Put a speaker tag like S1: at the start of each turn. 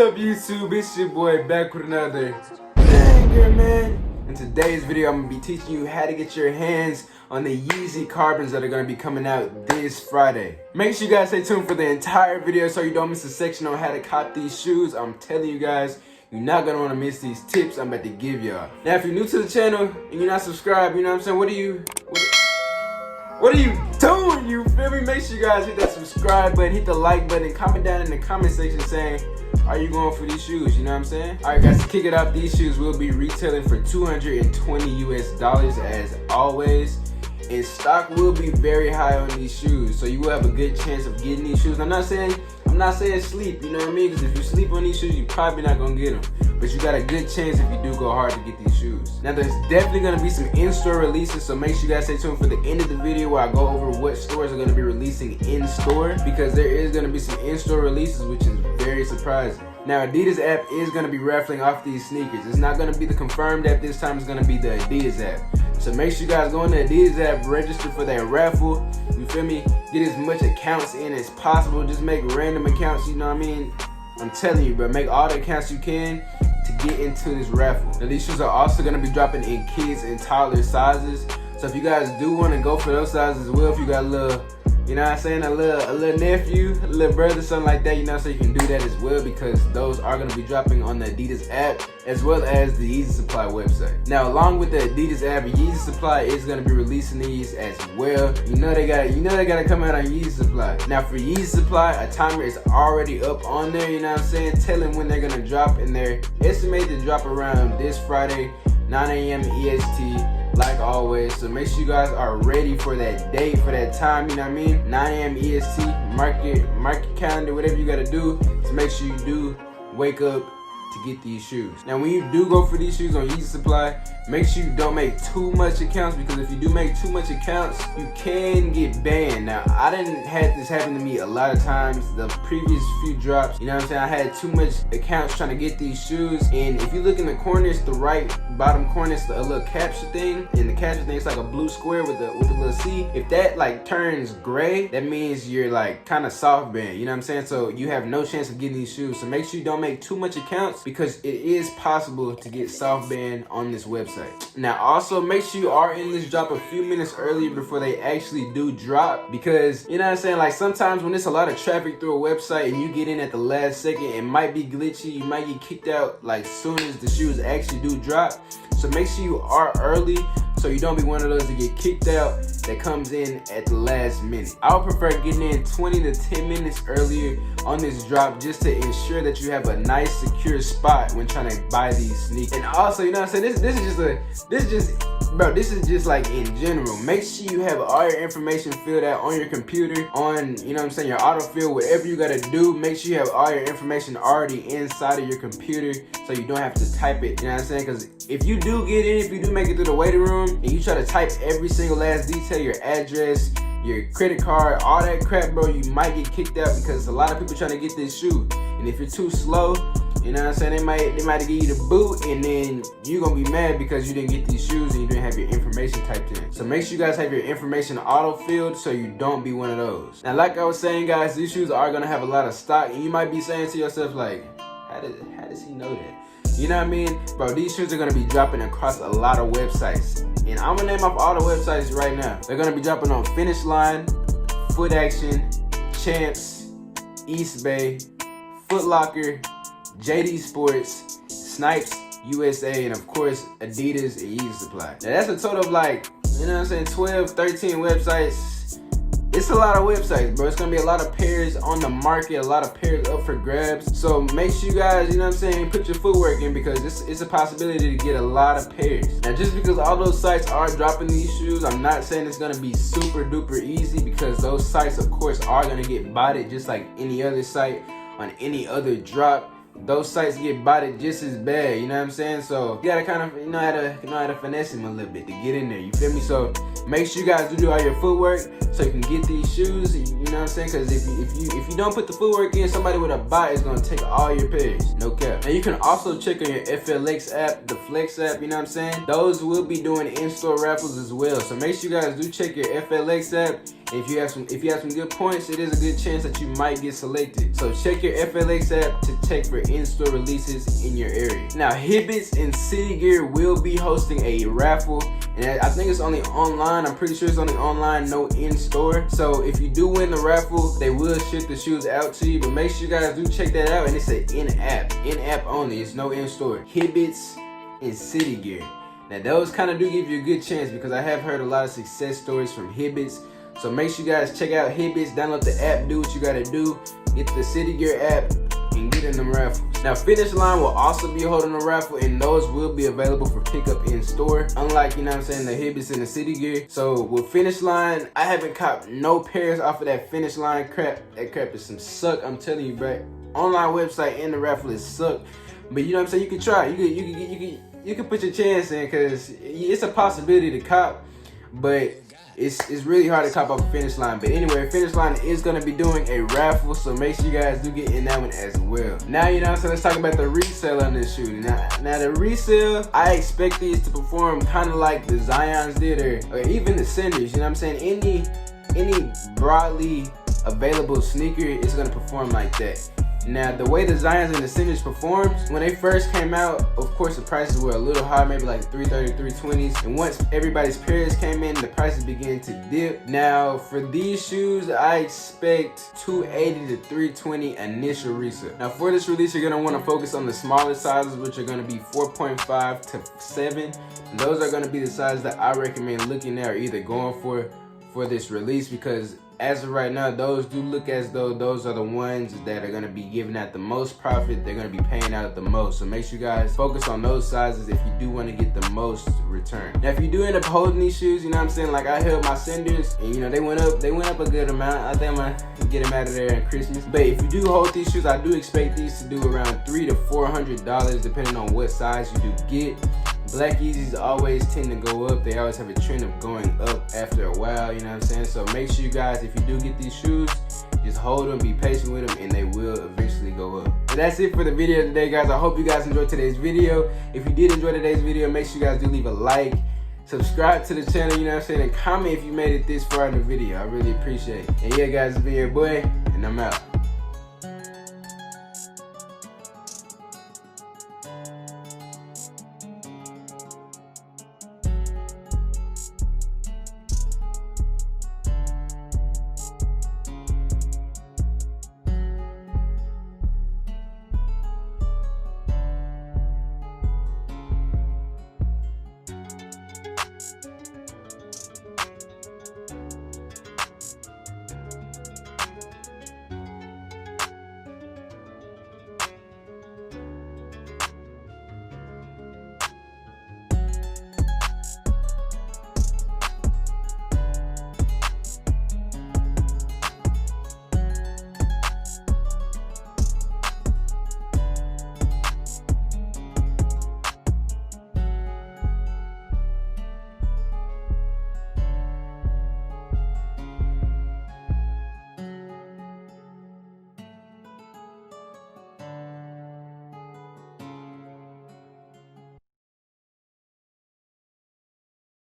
S1: up, YouTube? It's your boy back with another banger, man. In today's video, I'm gonna be teaching you how to get your hands on the Yeezy carbons that are gonna be coming out this Friday. Make sure you guys stay tuned for the entire video so you don't miss a section on how to cop these shoes. I'm telling you guys, you're not gonna wanna miss these tips I'm about to give y'all. Now, if you're new to the channel and you're not subscribed, you know what I'm saying? What are you doing? You feel me? Make sure you guys hit that subscribe button, hit the like button, comment down in the comment section saying, are you going for these shoes? You know what I'm saying? Alright guys, to kick it off, these shoes will be retailing for $220 US as always. And stock will be very high on these shoes, so you will have a good chance of getting these shoes. I'm not saying sleep, you know what I mean? Because if you sleep on these shoes, you're probably not gonna get them. But you got a good chance if you do go hard to get these shoes. Now, there's definitely gonna be some in-store releases, so make sure you guys stay tuned for the end of the video where I go over what stores are gonna be releasing in-store, because there is gonna be some in-store releases, which is very surprising. Now, Adidas app is gonna be raffling off these sneakers. It's not gonna be the confirmed app this time, it's gonna be the Adidas app. So make sure you guys go on the Adidas app, register for that raffle, you feel me? Get as much accounts in as possible, just make random accounts, you know what I mean? I'm telling you, bro, make all the accounts you can to get into this raffle. Now, these shoes are also gonna be dropping in kids and toddler sizes. So if you guys do wanna go for those sizes as well, if you got a little, you know what I'm saying, a little nephew, a little brother, something like that, you know, so you can do that as well, because those are gonna be dropping on the Adidas app as well as the Yeezy Supply website. Now, along with the Adidas app, Yeezy Supply is gonna be releasing these as well. You know they gotta come out on Yeezy Supply. Now, for Yeezy Supply, a timer is already up on there, you know what I'm saying, telling when they're gonna drop, and they're estimated to drop around this Friday, 9 a.m. EST. Like always, so make sure you guys are ready for that date, for that time, you know what I mean? 9 a.m. EST, mark your calendar, whatever you gotta do to make sure you do wake up to get these shoes. Now, when you do go for these shoes on Yeezy Supply, make sure you don't make too much accounts, because if you do make too much accounts, you can get banned. Now, I didn't have this happen to me a lot of times. The previous few drops, you know what I'm saying, I had too much accounts trying to get these shoes, and if you look in the corner, it's the right bottom corner, it's a little capture thing, and the capture thing is like a blue square with a little C. If that like turns gray, that means you're like kind of soft banned, you know what I'm saying? So you have no chance of getting these shoes. So make sure you don't make too much accounts, because it is possible to get soft banned on this website. Now, also make sure you are in this drop a few minutes earlier before they actually do drop, because you know what I'm saying, like sometimes when it's a lot of traffic through a website and you get in at the last second, it might be glitchy, you might get kicked out like soon as the shoes actually do drop. So make sure you are early, so you don't be one of those that get kicked out that comes in at the last minute. I would prefer getting in 20 to 10 minutes earlier on this drop, just to ensure that you have a nice secure spot when trying to buy these sneakers. And also, you know what I'm saying, this is just like in general, make sure you have all your information filled out on your computer, on, you know what I'm saying, your autofill, whatever you gotta do, make sure you have all your information already inside of your computer, so you don't have to type it, you know what I'm saying? Because if you do get in, if you do make it through the waiting room, and you try to type every single last detail, your address, your credit card, all that crap, bro, you might get kicked out, because a lot of people trying to get this shoe, and if you're too slow, you know what I'm saying, they might give you the boot, and then you're gonna be mad because you didn't get these shoes and you didn't have your information typed in. So make sure you guys have your information auto-filled so you don't be one of those. Now, like I was saying, guys, these shoes are gonna have a lot of stock, and you might be saying to yourself, like, how does he know that? You know what I mean? Bro, these shoes are gonna be dropping across a lot of websites. And I'm gonna name off all the websites right now. They're gonna be dropping on Finish Line, Footaction, Champs, East Bay, Footlocker, JD Sports, Snipes USA, and of course Adidas and Yeezy Supply. Now that's a total of like, you know what I'm saying, 12, 13 websites. It's a lot of websites, bro. It's gonna be a lot of pairs on the market, a lot of pairs up for grabs. So make sure you guys, you know what I'm saying, put your footwork in, because it's a possibility to get a lot of pairs. Now, just because all those sites are dropping these shoes, I'm not saying it's gonna be super duper easy, because those sites, of course, are gonna get botted just like any other site on any other drop. Those sites get botted just as bad, you know what I'm saying? So you gotta kind of know how to finesse them a little bit to get in there, you feel me? So Make sure you guys do all your footwork so you can get these shoes. You know what I'm saying? Because if you don't put the footwork in, somebody with a bot is gonna take all your pairs. No cap. And you can also check on your FLX app, the Flex app. You know what I'm saying? Those will be doing in-store raffles as well. So make sure you guys do check your FLX app. If you have some good points, it is a good chance that you might get selected. So check your FLX app to check for in-store releases in your area. Now, Hibbets and City Gear will be hosting a raffle, and I think it's only online. I'm pretty sure it's only online, no in-store. So if you do win the raffle, they will ship the shoes out to you. But make sure you guys do check that out. And it's an in-app only. It's no in-store. Hibbets and City Gear. Now those kind of do give you a good chance because I have heard a lot of success stories from Hibbets. So make sure you guys check out Hibbets, download the app, do what you gotta do, get the City Gear app, and get in them raffles. Now Finish Line will also be holding a raffle, and those will be available for pickup in store. Unlike, you know what I'm saying, the Hibbets and the City Gear. So with Finish Line, I haven't copped no pairs off of that Finish Line crap. That crap is some suck, I'm telling you, bro. Online website and the raffle is suck. But you know what I'm saying, you can try. You can put your chance in because it's a possibility to cop, but it's really hard to cop off a Finish Line. But anyway, Finish Line is going to be doing a raffle, so make sure you guys do get in that one as well. Now, you know what I'm saying, let's talk about the resale on this shoe. Now the resale, I expect these to perform kind of like the Zions did, or even the Cinders. You know what I'm saying? Any broadly available sneaker is going to perform like that. Now, the way the Zions and the Cinders performed, when they first came out, of course, the prices were a little high, maybe like $330, $320s. And once everybody's pairs came in, the prices began to dip. Now, for these shoes, I expect $280 to $320 initial resale. Now, for this release, you're going to want to focus on the smaller sizes, which are going to be 4.5 to 7. And those are going to be the sizes that I recommend looking at or either going for this release, because as of right now, those do look as though those are the ones that are going to be giving out the most profit. They're going to be paying out the most. So make sure you guys focus on those sizes if you do want to get the most return. Now, if you do end up holding these shoes, you know what I'm saying, like I held my Cinders, and you know they went up a good amount. I think I'm gonna get them out of there at Christmas. But if you do hold these shoes, I do expect these to do around $300 to $400 depending on what size you do get. Black Yeezys always tend to go up. They always have a trend of going up after a while, you know what I'm saying? So make sure you guys, if you do get these shoes, just hold them, be patient with them, and they will eventually go up. And that's it for the video today, guys. I hope you guys enjoyed today's video. If you did enjoy today's video, make sure you guys do leave a like, subscribe to the channel, you know what I'm saying, and comment if you made it this far in the video. I really appreciate it. And yeah, guys, it's been your boy, and I'm out.